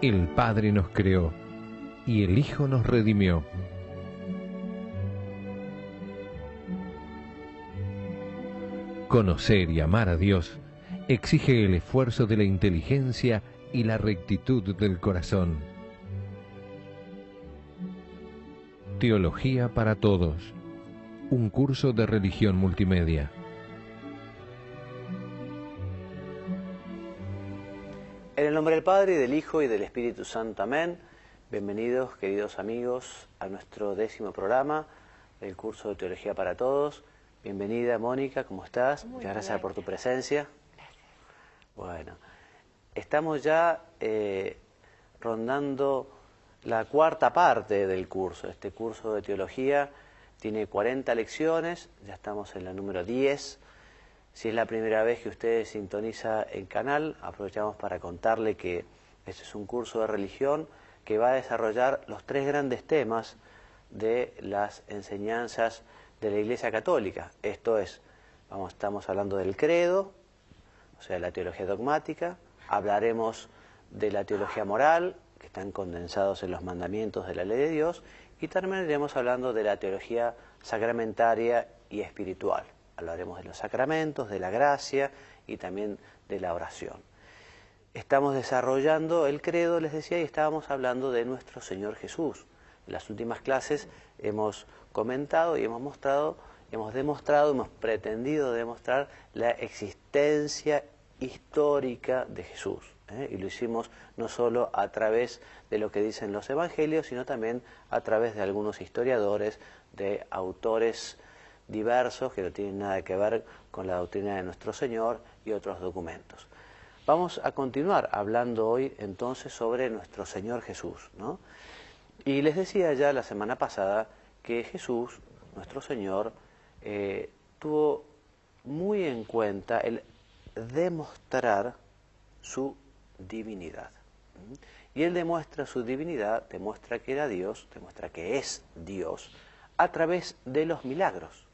El Padre nos creó y el Hijo nos redimió. Conocer y amar a Dios exige el esfuerzo de la inteligencia y la rectitud del corazón. Teología para Todos, un curso de religión multimedia. En el nombre del Padre, y del Hijo, y del Espíritu Santo. Amén. Bienvenidos, queridos amigos, a nuestro 10º programa del curso de Teología para Todos. Bienvenida, Mónica, ¿cómo estás? Muchas gracias por tu presencia. Gracias. Bueno, estamos ya rondando la cuarta parte del curso. Este curso de Teología tiene 40 lecciones, ya estamos en la número 10. Si es la primera vez que usted sintoniza el canal, aprovechamos para contarle que este es un curso de religión que va a desarrollar los 3 grandes temas de las enseñanzas de la Iglesia Católica. Esto es, estamos hablando del credo, o sea, la teología dogmática, hablaremos de la teología moral, que están condensados en los mandamientos de la ley de Dios, y terminaremos hablando de la teología sacramentaria y espiritual. Hablaremos de los sacramentos, de la gracia y también de la oración. Estamos desarrollando el credo, les decía, y estábamos hablando de nuestro Señor Jesús. En las últimas clases hemos comentado y hemos demostrado, hemos pretendido demostrar la existencia histórica de Jesús. Y lo hicimos no solo a través de lo que dicen los evangelios, sino también a través de algunos historiadores, de autores diversos que no tienen nada que ver con la doctrina de nuestro Señor y otros documentos. Vamos a continuar hablando hoy entonces sobre nuestro Señor Jesús, ¿no? Y les decía ya la semana pasada que Jesús, nuestro Señor, tuvo muy en cuenta el demostrar su divinidad. Y Él demuestra su divinidad, demuestra que era Dios, demuestra que es Dios, a través de los milagros,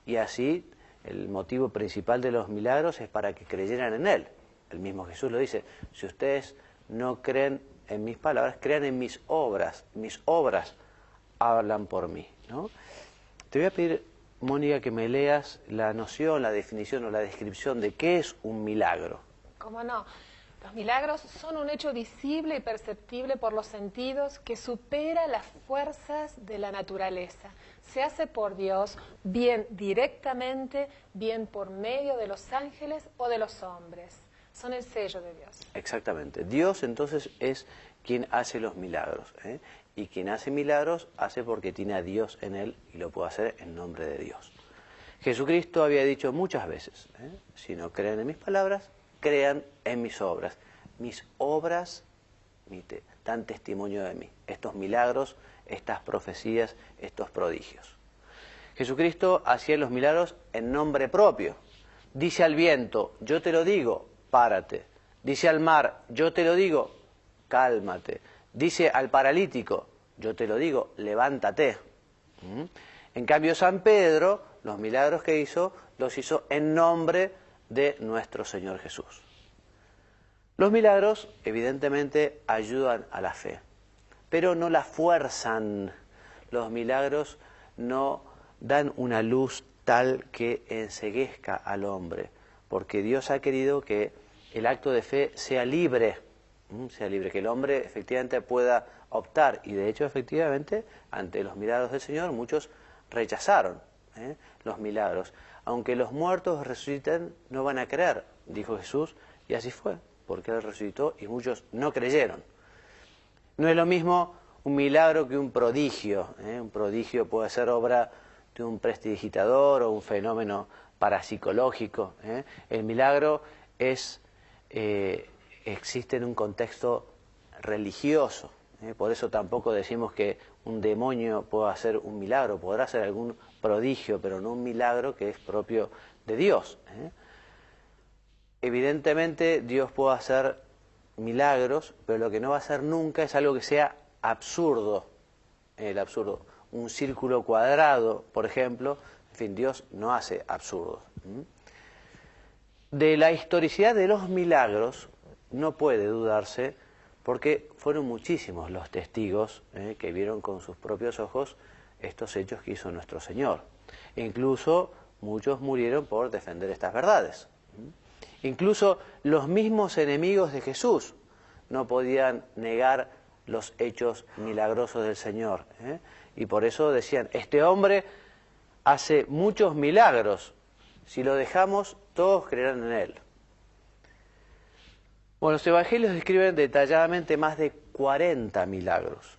Y así, el motivo principal de los milagros es para que creyeran en Él. El mismo Jesús lo dice: si ustedes no creen en mis palabras, crean en mis obras hablan por mí, ¿no? Te voy a pedir, Mónica, que me leas la noción, la definición o la descripción de qué es un milagro. ¿Cómo no? Los milagros son un hecho visible y perceptible por los sentidos que supera las fuerzas de la naturaleza. Se hace por Dios, bien directamente, bien por medio de los ángeles o de los hombres. Son el sello de Dios. Exactamente. Dios entonces es quien hace los milagros, ¿eh? Y quien hace milagros hace porque tiene a Dios en él y lo puede hacer en nombre de Dios. Jesucristo había dicho muchas veces, si no creen en mis palabras, crean en mis obras. Mis obras dan testimonio de mí. Estos milagros, estas profecías, estos prodigios. Jesucristo hacía los milagros en nombre propio. Dice al viento: yo te lo digo, párate. Dice al mar: yo te lo digo, cálmate. Dice al paralítico: yo te lo digo, levántate. En cambio, San Pedro, los milagros que hizo, los hizo en nombre de nuestro Señor Jesús. Los milagros, evidentemente, ayudan a la fe, pero no la fuerzan. Los milagros no dan una luz tal que enceguezca al hombre, porque Dios ha querido que el acto de fe sea libre, que el hombre efectivamente pueda optar. Y de hecho, efectivamente, ante los milagros del Señor, muchos rechazaron los milagros. Aunque los muertos resuciten, no van a creer, dijo Jesús, y así fue, porque Él resucitó y muchos no creyeron. No es lo mismo un milagro que un prodigio. Un prodigio puede ser obra de un prestidigitador o un fenómeno parapsicológico. El milagro existe en un contexto religioso. Por eso tampoco decimos que un demonio pueda hacer un milagro, podrá hacer algún prodigio, pero no un milagro que es propio de Dios. Evidentemente Dios puede hacer milagros, pero lo que no va a hacer nunca es algo que sea absurdo. El absurdo. Un círculo cuadrado, por ejemplo. En fin, Dios no hace absurdos. De la historicidad de los milagros no puede dudarse porque fueron muchísimos los testigos que vieron con sus propios ojos estos hechos que hizo nuestro Señor. E incluso muchos murieron por defender estas verdades. Incluso los mismos enemigos de Jesús no podían negar los hechos milagrosos del Señor. Y por eso decían, este hombre hace muchos milagros, si lo dejamos, todos creerán en él. Bueno, los evangelios describen detalladamente más de 40 milagros.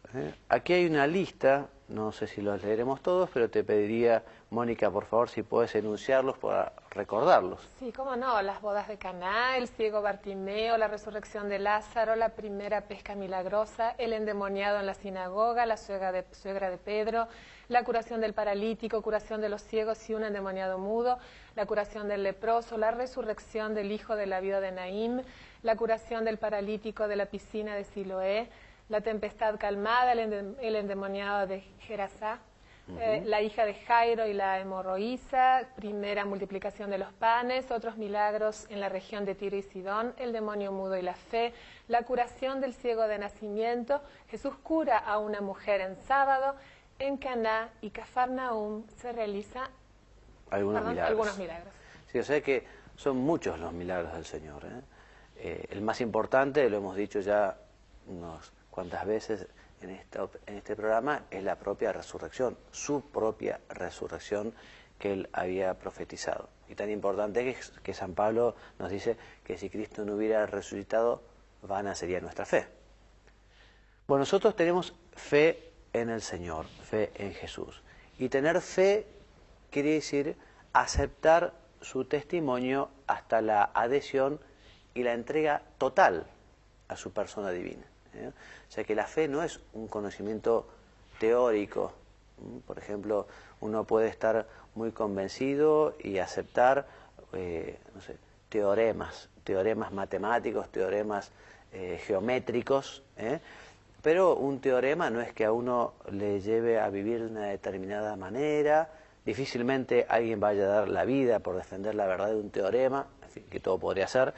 Aquí hay una lista, no sé si los leeremos todos, pero te pediría, Mónica, por favor, si puedes enunciarlos para recordarlos. Sí, cómo no, las bodas de Caná, el ciego Bartimeo, la resurrección de Lázaro, la primera pesca milagrosa, el endemoniado en la sinagoga, la suegra de Pedro, la curación del paralítico, curación de los ciegos y un endemoniado mudo, la curación del leproso, la resurrección del hijo de la viuda de Naín, la curación del paralítico de la piscina de Siloé, la tempestad calmada, el endemoniado de Gerasá, la hija de Jairo y la hemorroísa, primera multiplicación de los panes, otros milagros en la región de Tiro y Sidón, el demonio mudo y la fe, la curación del ciego de nacimiento, Jesús cura a una mujer en sábado, en Caná y Cafarnaúm se realizan algunos milagros. Sí, o sea que son muchos los milagros del Señor. El más importante, lo hemos dicho ya unas cuantas veces en este programa, es la propia resurrección, su propia resurrección que él había profetizado. Y tan importante es que San Pablo nos dice que si Cristo no hubiera resucitado, vana sería nuestra fe. Bueno, nosotros tenemos fe en el Señor, fe en Jesús. Y tener fe quiere decir aceptar su testimonio hasta la adhesión y la entrega total a su persona divina. O sea que la fe no es un conocimiento teórico. Por ejemplo, uno puede estar muy convencido y aceptar no sé, teoremas matemáticos, teoremas geométricos, pero un teorema no es que a uno le lleve a vivir de una determinada manera. Difícilmente alguien vaya a dar la vida por defender la verdad de un teorema, en fin, que todo podría ser.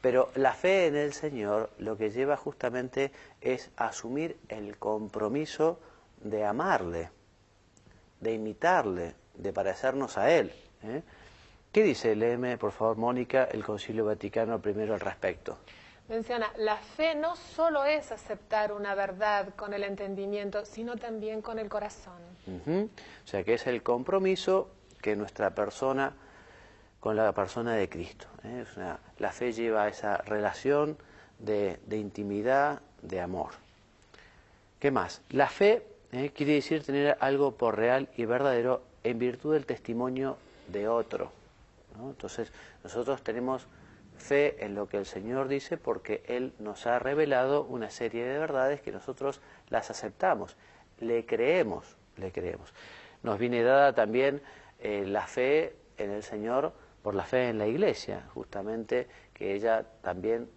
Pero la fe en el Señor lo que lleva justamente es asumir el compromiso de amarle, de imitarle, de parecernos a Él. ¿Qué dice? Léeme, por favor, Mónica, el Concilio Vaticano I al respecto. Menciona, la fe no solo es aceptar una verdad con el entendimiento, sino también con el corazón. O sea que es el compromiso que nuestra persona con la persona de Cristo. La fe lleva a esa relación de intimidad, de amor. ¿Qué más? La fe quiere decir tener algo por real y verdadero en virtud del testimonio de otro, ¿no? Entonces, nosotros tenemos fe en lo que el Señor dice porque Él nos ha revelado una serie de verdades que nosotros las aceptamos, le creemos. Nos viene dada también la fe en el Señor por la fe en la Iglesia, justamente que ella también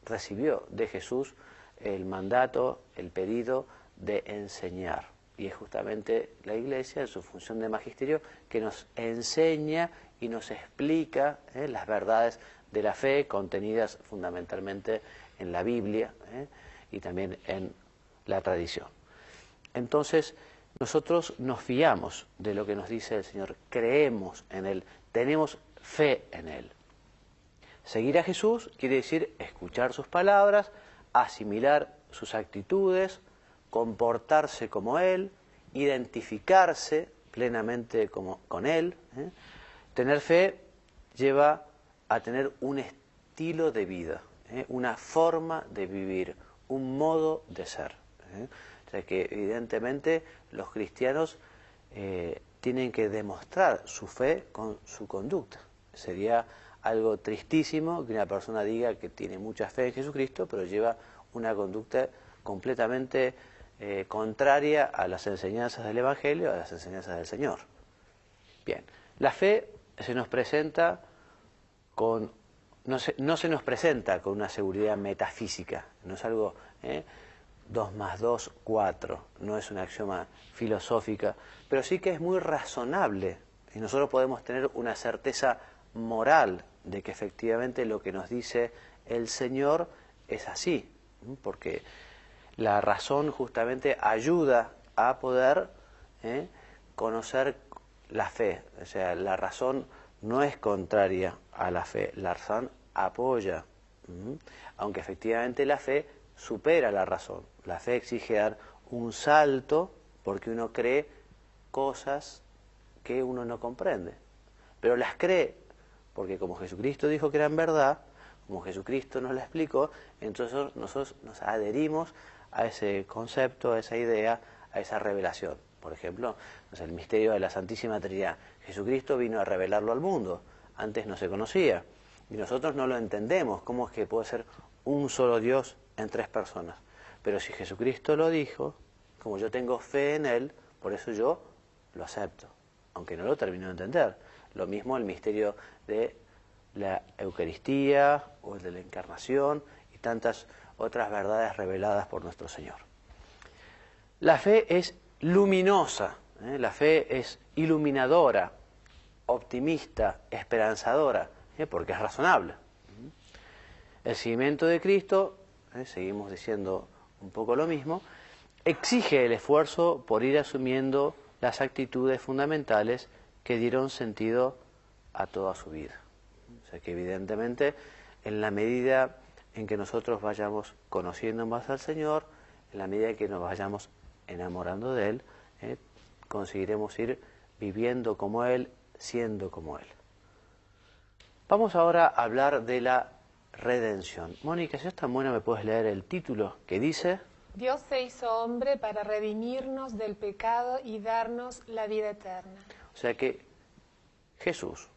recibió de Jesús el mandato, el pedido de enseñar. Y es justamente la Iglesia, en su función de magisterio, que nos enseña y nos explica las verdades de la fe contenidas fundamentalmente en la Biblia y también en la tradición. Entonces, nosotros nos fiamos de lo que nos dice el Señor, creemos en Él, tenemos fe en Él. Seguir a Jesús quiere decir escuchar sus palabras, asimilar sus actitudes, comportarse como Él, identificarse plenamente con Él. Tener fe lleva a tener un estilo de vida, una forma de vivir, un modo de ser. O sea que evidentemente los cristianos tienen que demostrar su fe con su conducta. Sería algo tristísimo que una persona diga que tiene mucha fe en Jesucristo, pero lleva una conducta completamente contraria a las enseñanzas del Evangelio, a las enseñanzas del Señor. Bien, la fe se nos presenta con... No se nos presenta con una seguridad metafísica, no es algo 2 más 2, 4, no es un axioma filosófica, pero sí que es muy razonable y nosotros podemos tener una certeza moral de que efectivamente lo que nos dice el Señor es así, porque la razón justamente ayuda a poder conocer la fe. O sea, la razón no es contraria a la fe, la razón apoya, aunque efectivamente la fe supera la razón. La fe exige dar un salto porque uno cree cosas que uno no comprende, pero las cree porque como Jesucristo dijo que eran verdad, como Jesucristo nos la explicó, entonces nosotros nos adherimos a ese concepto, a esa idea, a esa revelación. Por ejemplo, el misterio de la Santísima Trinidad. Jesucristo vino a revelarlo al mundo, antes no se conocía, y nosotros no lo entendemos, cómo es que puede ser un solo Dios en tres personas. Pero si Jesucristo lo dijo, como yo tengo fe en Él, por eso yo lo acepto, aunque no lo termino de entender. Lo mismo el misterio de la Eucaristía o el de la Encarnación y tantas otras verdades reveladas por nuestro Señor. La fe es luminosa, la fe es iluminadora, optimista, esperanzadora, porque es razonable. El seguimiento de Cristo, seguimos diciendo un poco lo mismo, exige el esfuerzo por ir asumiendo las actitudes fundamentales que dieron sentido a toda su vida. O sea que evidentemente en la medida en que nosotros vayamos conociendo más al Señor, en la medida en que nos vayamos enamorando de Él, conseguiremos ir viviendo como Él, siendo como Él. Vamos ahora a hablar de la redención. Mónica, si es tan buena, ¿me puedes leer el título que dice? Dios se hizo hombre para redimirnos del pecado y darnos la vida eterna. O sea que Jesús,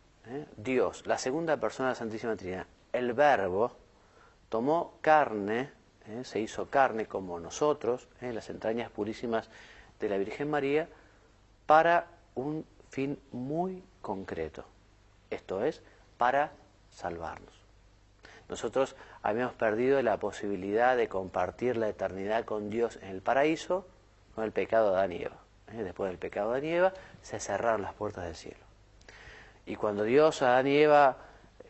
Dios, la segunda persona de la Santísima Trinidad, el Verbo, tomó carne, se hizo carne como nosotros, en las entrañas purísimas de la Virgen María, para un fin muy concreto. Esto es, para salvarnos. Nosotros habíamos perdido la posibilidad de compartir la eternidad con Dios en el paraíso con el pecado de Adán y Eva. Después del pecado de Adán y Eva se cerraron las puertas del cielo. Y cuando Dios a Adán y Eva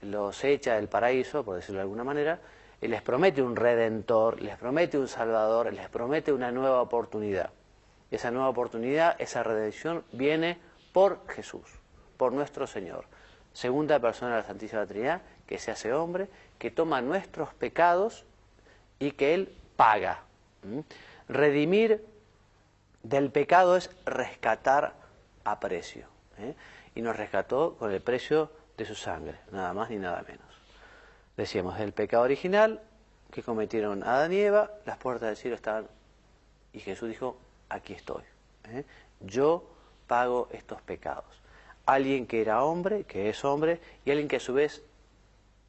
los echa del paraíso, por decirlo de alguna manera, Él les promete un redentor, les promete un salvador, les promete una nueva oportunidad. Esa nueva oportunidad, esa redención viene por Jesús, por nuestro Señor. Segunda persona de la Santísima Trinidad, que se hace hombre, que toma nuestros pecados y que Él paga. Redimir del pecado es rescatar a precio. Y nos rescató con el precio de su sangre, nada más ni nada menos. Decíamos, del pecado original que cometieron Adán y Eva, las puertas del cielo estaban, y Jesús dijo, aquí estoy. Yo pago estos pecados. Alguien que era hombre, que es hombre, y alguien que a su vez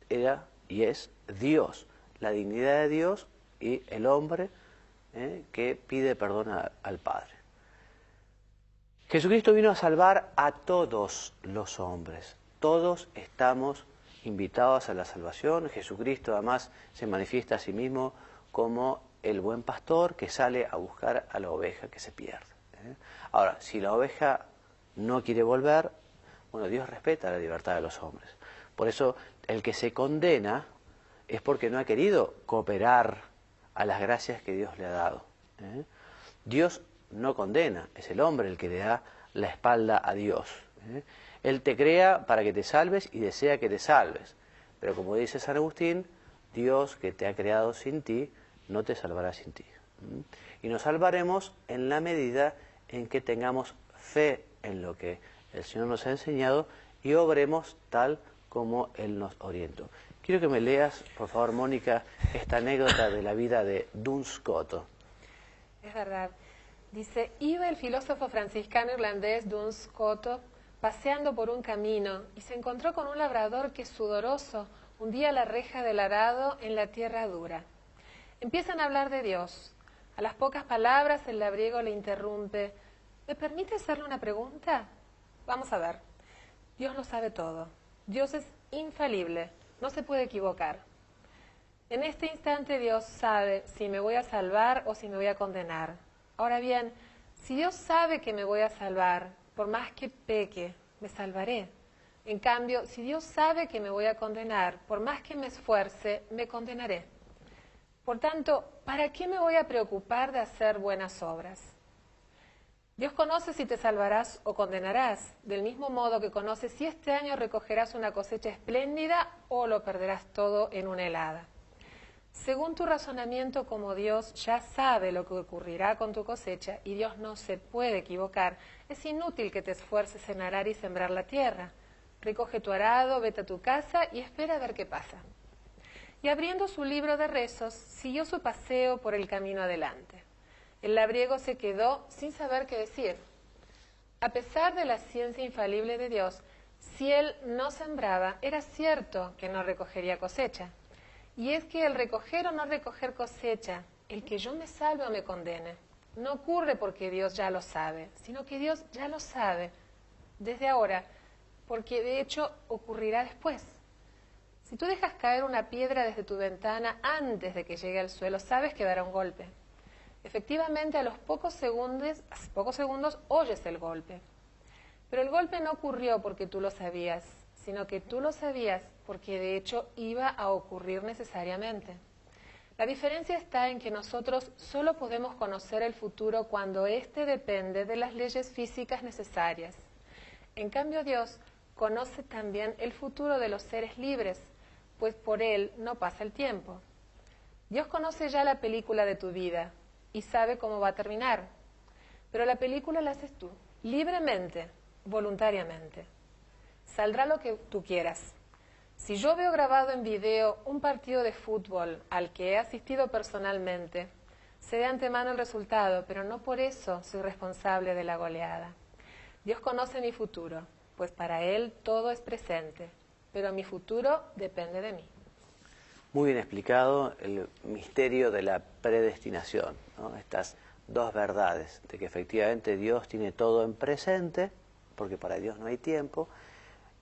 era y es Dios, la dignidad de Dios y el hombre que pide perdón al Padre. Jesucristo vino a salvar a todos los hombres. Todos estamos invitados a la salvación. Jesucristo además se manifiesta a sí mismo como el buen pastor que sale a buscar a la oveja que se pierde. Ahora, si la oveja no quiere volver, bueno, Dios respeta la libertad de los hombres. Por eso, el que se condena es porque no ha querido cooperar a las gracias que Dios le ha dado. Dios no condena, es el hombre el que le da la espalda a Dios. Él te crea para que te salves y desea que te salves. Pero como dice San Agustín, Dios que te ha creado sin ti, no te salvará sin ti. Y nos salvaremos en la medida en que tengamos fe en lo que el Señor nos ha enseñado y obremos tal como Él nos orientó. Quiero que me leas, por favor, Mónica, esta anécdota de la vida de Duns Scoto. Es verdad. Dice, iba el filósofo franciscano irlandés Duns Scoto paseando por un camino y se encontró con un labrador que sudoroso hundía la reja del arado en la tierra dura. Empiezan a hablar de Dios. A las pocas palabras el labriego le interrumpe. ¿Me permite hacerle una pregunta? Vamos a ver. Dios lo sabe todo. Dios es infalible. No se puede equivocar. En este instante Dios sabe si me voy a salvar o si me voy a condenar. Ahora bien, si Dios sabe que me voy a salvar, por más que peque, me salvaré. En cambio, si Dios sabe que me voy a condenar, por más que me esfuerce, me condenaré. Por tanto, ¿para qué me voy a preocupar de hacer buenas obras? Dios conoce si te salvarás o condenarás, del mismo modo que conoce si este año recogerás una cosecha espléndida o lo perderás todo en una helada. Según tu razonamiento, como Dios ya sabe lo que ocurrirá con tu cosecha y Dios no se puede equivocar, es inútil que te esfuerces en arar y sembrar la tierra. Recoge tu arado, vete a tu casa y espera a ver qué pasa. Y abriendo su libro de rezos, siguió su paseo por el camino adelante. El labriego se quedó sin saber qué decir. A pesar de la ciencia infalible de Dios, si él no sembraba, era cierto que no recogería cosecha. Y es que el recoger o no recoger cosecha, el que yo me salve o me condene, no ocurre porque Dios ya lo sabe, sino que Dios ya lo sabe desde ahora, porque de hecho ocurrirá después. Si tú dejas caer una piedra desde tu ventana antes de que llegue al suelo, sabes que dará un golpe. Efectivamente, a los pocos segundos oyes el golpe. Pero el golpe no ocurrió porque tú lo sabías, sino que tú lo sabías porque de hecho iba a ocurrir necesariamente. La diferencia está en que nosotros solo podemos conocer el futuro cuando éste depende de las leyes físicas necesarias. En cambio, Dios conoce también el futuro de los seres libres, pues por él no pasa el tiempo. Dios conoce ya la película de tu vida y sabe cómo va a terminar, pero la película la haces tú, libremente, voluntariamente. Saldrá lo que tú quieras. Si yo veo grabado en video un partido de fútbol al que he asistido personalmente, sé de antemano el resultado, pero no por eso soy responsable de la goleada. Dios conoce mi futuro, pues para Él todo es presente, pero mi futuro depende de mí. Muy bien explicado el misterio de la predestinación, ¿no? Estas dos verdades, de que efectivamente Dios tiene todo en presente, porque para Dios no hay tiempo,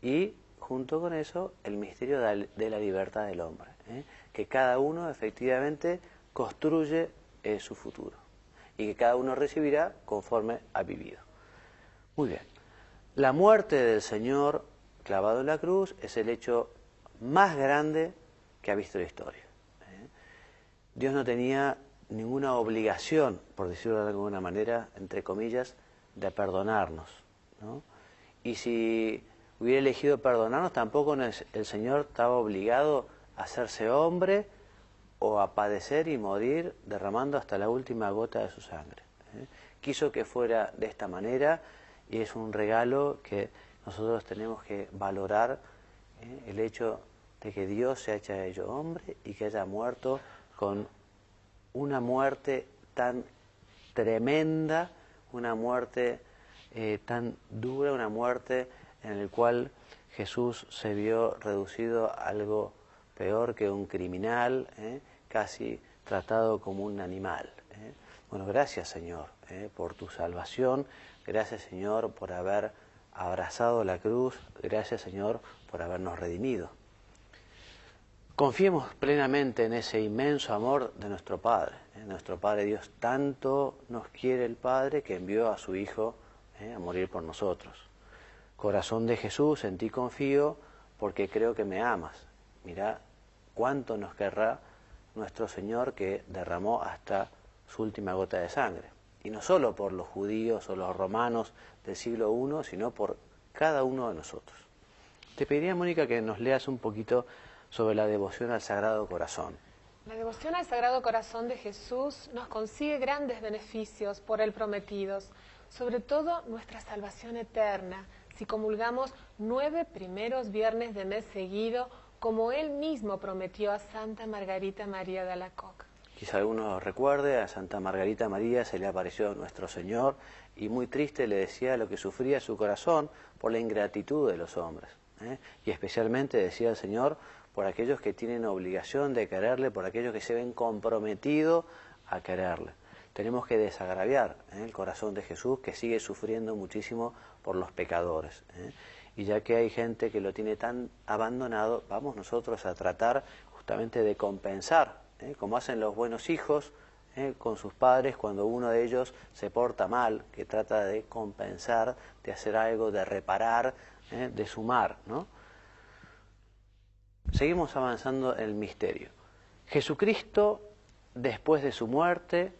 y junto con eso el misterio de la libertad del hombre, que cada uno efectivamente construye su futuro y que cada uno recibirá conforme ha vivido. Muy bien. La muerte del Señor clavado en la cruz es el hecho más grande que ha visto la historia. Dios no tenía ninguna obligación, por decirlo de alguna manera, entre comillas, de perdonarnos, ¿no? Y si hubiera elegido perdonarnos, tampoco el Señor estaba obligado a hacerse hombre o a padecer y morir derramando hasta la última gota de su sangre. Quiso que fuera de esta manera y es un regalo que nosotros tenemos que valorar, el hecho de que Dios se haya hecho hombre y que haya muerto con una muerte tan tremenda, una muerte tan dura, una muerte en la cual Jesús se vio reducido a algo peor que un criminal, casi tratado como un animal. Bueno, gracias Señor por tu salvación, gracias Señor por haber abrazado la cruz, gracias Señor por habernos redimido. Confiemos plenamente en ese inmenso amor de nuestro Padre. Nuestro Padre Dios tanto nos quiere el Padre que envió a su Hijo a morir por nosotros. Corazón de Jesús, en ti confío porque creo que me amas. Mirá cuánto nos querrá nuestro Señor que derramó hasta su última gota de sangre. Y no solo por los judíos o los romanos del siglo I, sino por cada uno de nosotros. Te pediría, Mónica, que nos leas un poquito sobre la devoción al Sagrado Corazón. La devoción al Sagrado Corazón de Jesús nos consigue grandes beneficios por Él prometidos, sobre todo nuestra salvación eterna, si comulgamos 9 primeros viernes de mes seguido, como Él mismo prometió a Santa Margarita María de Alacoque. Quizá alguno recuerde, a Santa Margarita María se le apareció nuestro Señor y muy triste le decía lo que sufría su corazón por la ingratitud de los hombres. Y especialmente decía el Señor por aquellos que tienen obligación de quererle, por aquellos que se ven comprometidos a quererle. Tenemos que desagraviar el corazón de Jesús, que sigue sufriendo muchísimo por los pecadores. Y ya que hay gente que lo tiene tan abandonado, vamos nosotros a tratar justamente de compensar, como hacen los buenos hijos con sus padres cuando uno de ellos se porta mal, que trata de compensar, de hacer algo, de reparar, de sumar, ¿no? Seguimos avanzando en el misterio. Jesucristo, después de su muerte,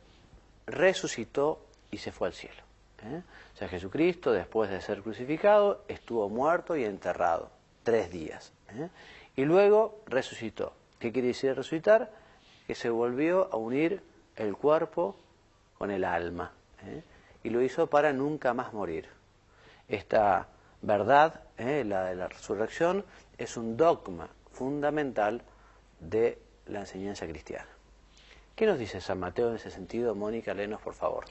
resucitó y se fue al cielo. O sea, Jesucristo, después de ser crucificado, estuvo muerto y enterrado 3 días. Y luego resucitó. ¿Qué quiere decir resucitar? Que se volvió a unir el cuerpo con el alma. Y lo hizo para nunca más morir. Esta verdad, la de la resurrección, es un dogma fundamental de la enseñanza cristiana. ¿Qué nos dice San Mateo en ese sentido? Mónica, léenos por favor.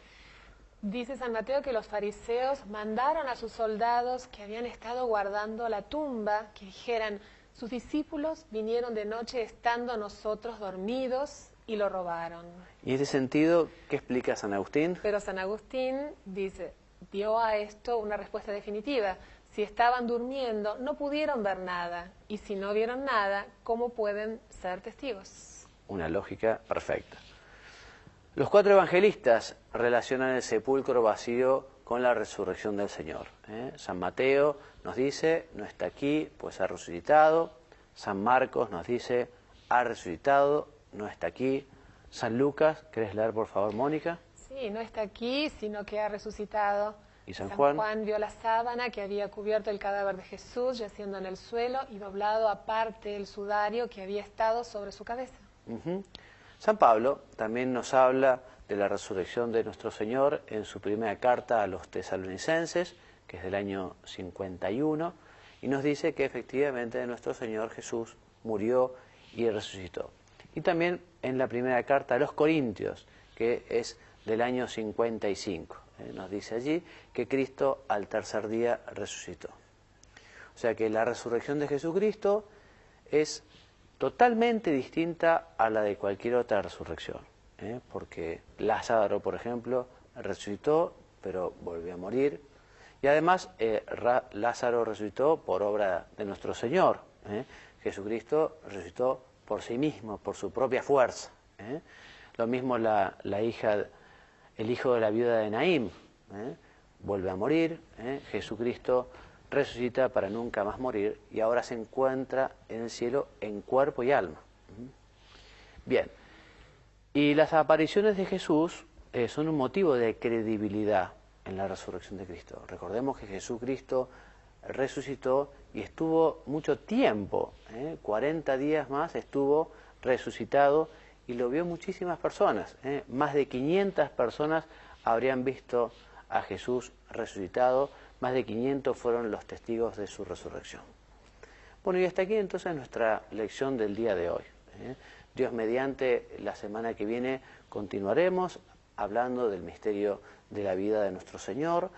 Dice San Mateo que los fariseos mandaron a sus soldados que habían estado guardando la tumba, que dijeran, sus discípulos vinieron de noche estando nosotros dormidos y lo robaron. Y en ese sentido, ¿qué explica San Agustín? Pero San Agustín dice, dio a esto una respuesta definitiva. Si estaban durmiendo, no pudieron ver nada. Y si no vieron nada, ¿cómo pueden ser testigos? Una lógica perfecta. Los 4 evangelistas relacionan el sepulcro vacío con la resurrección del Señor. San Mateo nos dice, no está aquí, pues ha resucitado. San Marcos nos dice, ha resucitado, no está aquí. San Lucas, ¿querés leer por favor, Mónica? Sí, no está aquí, sino que ha resucitado. ¿Y San Juan? Juan vio la sábana que había cubierto el cadáver de Jesús, yaciendo en el suelo, y doblado aparte el sudario que había estado sobre su cabeza. San Pablo también nos habla de la resurrección de nuestro Señor en su primera carta a los tesalonicenses, que es del año 51, y nos dice que efectivamente nuestro Señor Jesús murió y resucitó. Y también en la primera carta a los Corintios, que es del año 55. Nos dice allí que Cristo al tercer día resucitó. O sea que la resurrección de Jesucristo es totalmente distinta a la de cualquier otra resurrección. Porque Lázaro, por ejemplo, resucitó, pero volvió a morir. Y además Lázaro resucitó por obra de nuestro Señor. Jesucristo resucitó por sí mismo, por su propia fuerza. Lo mismo el hijo de la viuda de Naín, vuelve a morir, Jesucristo resucita para nunca más morir y ahora se encuentra en el cielo en cuerpo y alma. Bien, y las apariciones de Jesús son un motivo de credibilidad en la resurrección de Cristo. Recordemos que Jesucristo resucitó y estuvo mucho tiempo, 40 días más estuvo resucitado y lo vio muchísimas personas. Más de 500 personas habrían visto a Jesús resucitado, más de 500 fueron los testigos de su resurrección. Bueno, y hasta aquí entonces nuestra lección del día de hoy. Dios mediante, la semana que viene continuaremos hablando del misterio de la vida de nuestro Señor.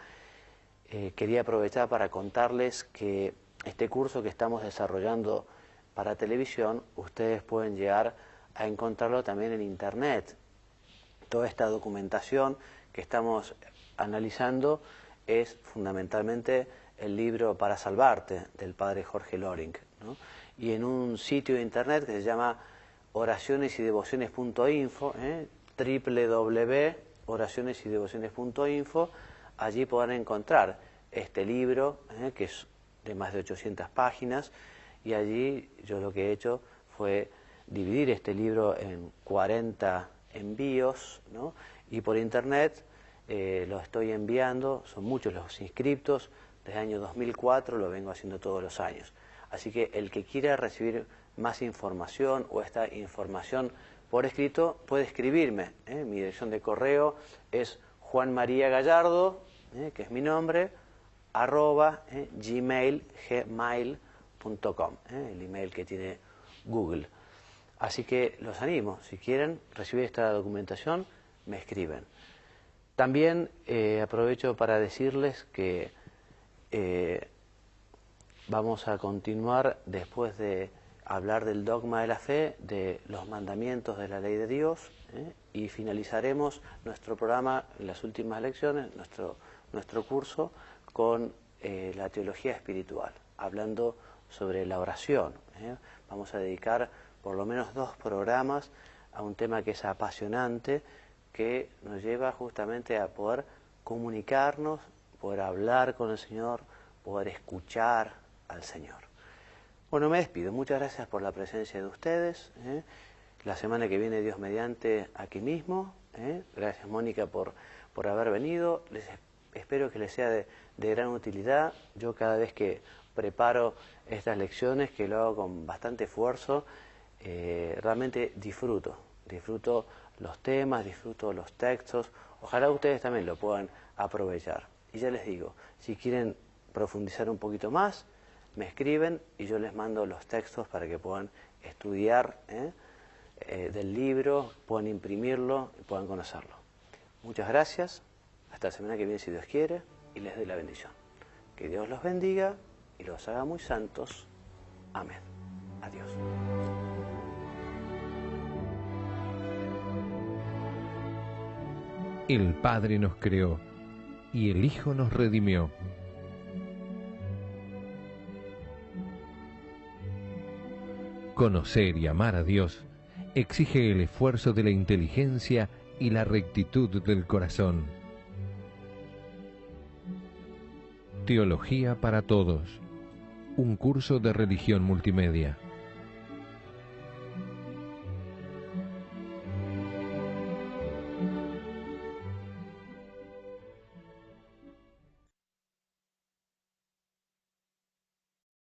Quería aprovechar para contarles que este curso que estamos desarrollando para televisión, ustedes pueden llegar a encontrarlo también en internet. Toda esta documentación que estamos analizando es fundamentalmente el libro Para Salvarte del padre Jorge Loring, ¿no? Y en un sitio de internet que se llama oracionesydevociones.info, www.oracionesydevociones.info, allí podrán encontrar este libro, que es de más de 800 páginas, y allí yo lo que he hecho fue dividir este libro en 40 envíos, ¿no? Y por internet lo estoy enviando, son muchos los inscriptos, desde el año 2004 lo vengo haciendo todos los años. Así que el que quiera recibir más información o esta información por escrito puede escribirme. Mi dirección de correo es juanmariagallardo, que es mi nombre, @gmail.com, el email que tiene Google. Así que los animo, si quieren recibir esta documentación, me escriben. También aprovecho para decirles que vamos a continuar después de hablar del dogma de la fe, de los mandamientos de la ley de Dios, y finalizaremos nuestro programa en las últimas lecciones, nuestro curso, con la teología espiritual, hablando sobre la oración. Vamos a dedicar por lo menos 2 programas a un tema que es apasionante, que nos lleva justamente a poder comunicarnos, poder hablar con el Señor, poder escuchar al Señor. Bueno, me despido. Muchas gracias por la presencia de ustedes. La semana que viene, Dios mediante, aquí mismo. Gracias, Mónica, por haber venido. Espero que les sea de gran utilidad. Yo cada vez que preparo estas lecciones, que lo hago con bastante esfuerzo, realmente disfruto los temas, disfruto los textos. Ojalá ustedes también lo puedan aprovechar. Y ya les digo, si quieren profundizar un poquito más, me escriben y yo les mando los textos para que puedan estudiar del libro, puedan imprimirlo y puedan conocerlo. Muchas gracias. Hasta la semana que viene, si Dios quiere, y les doy la bendición. Que Dios los bendiga y los haga muy santos. Amén. Adiós. El Padre nos creó y el Hijo nos redimió. Conocer y amar a Dios exige el esfuerzo de la inteligencia y la rectitud del corazón. Teología para todos. Un curso de religión multimedia.